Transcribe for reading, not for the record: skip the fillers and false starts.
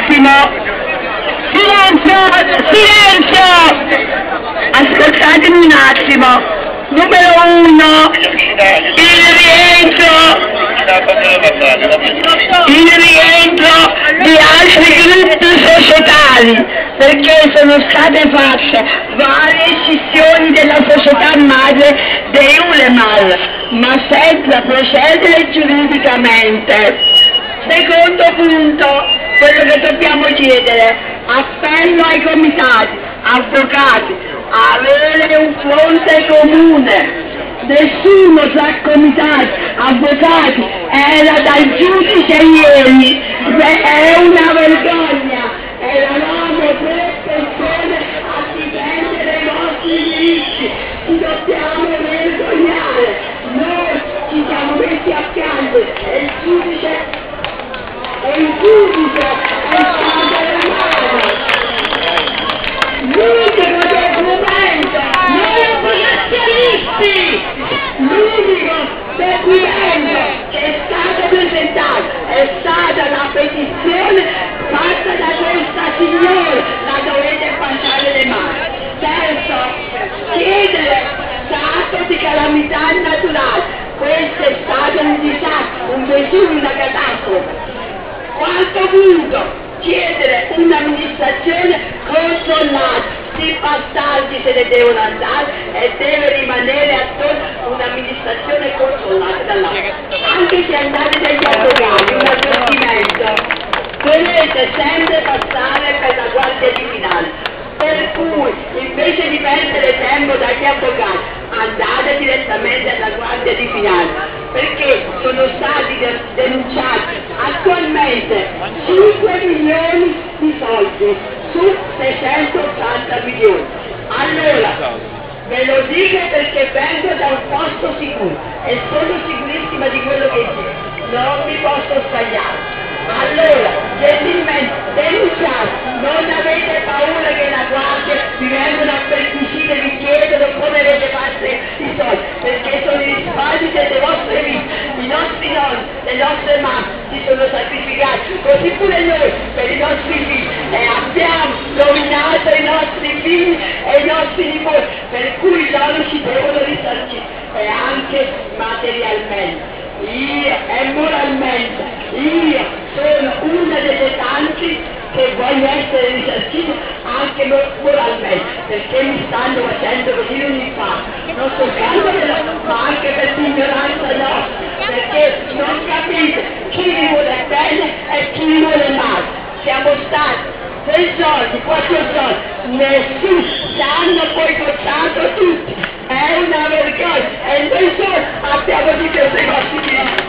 attimo! Silenzio! Silenzio! Ascoltatemi un attimo! Numero 1, il rientro di altri gruppi societari, perché sono state fatte varie scissioni della società madre dei Ulemal, ma senza procedere giuridicamente. Secondo punto, quello che dobbiamo chiedere, appello ai comitati, avvocati, avere un fronte comune. Nessuno tra comitati, avvocati, era dal giudice ieri, è una vergogna, eravamo 3 persone a difendere i nostri diritti, ci dobbiamo vergognare, noi ci siamo messi a fianco e il giudice è stato eletto. L'unico documento, noi opposizionisti, l'unico documento che è stato presentato è stata la petizione fatta da questa signora, la dovete passare le mani. Terzo, chiedere stato di calamità naturale, questo è stato un disastro, un Vesuvio, una catastrofe. Quarto punto, chiedere un'amministrazione controllata, i passaggi se ne devono andare e deve rimanere attorno un'amministrazione controllata dall'altro. Anche se andate dagli avvocati, un avvertimento, dovete sempre passare per la Guardia di Finanza. Per cui, invece di perdere tempo dagli avvocati, andate direttamente alla Guardia di Finanza, perché sono stati denunciati attualmente 5 milioni di soldi su 680 milioni. Allora, ve lo dico perché vengo da un posto sicuro e sono sicurissima di quello che dico, non mi posso sbagliare. Allora, gentilmente, denunciate, non avete paura che la guardia vi vengono a perquisire e vi chiedono come avete fatto i soldi, perché sono i risparmi delle vostre vite, i nostri nonni, le nostre mamme si sono sacrificati, così pure noi per i nostri figli, e abbiamo rovinato i nostri figli e i nostri nipoti, per cui loro ci devono risarcire, e anche materialmente. Io e moralmente, io sono una delle tanti che voglio essere risarcito anche moralmente, perché mi stanno facendo così un infarto, non soltanto ma anche per l'ignoranza nostra, perché non capite chi mi vuole bene e chi mi vuole male. Siamo stati 6 giorni, 4 giorni, nessuno, ci hanno boicottato tutti, è una vergogna e noi solo abbiamo difeso i nostri diritti.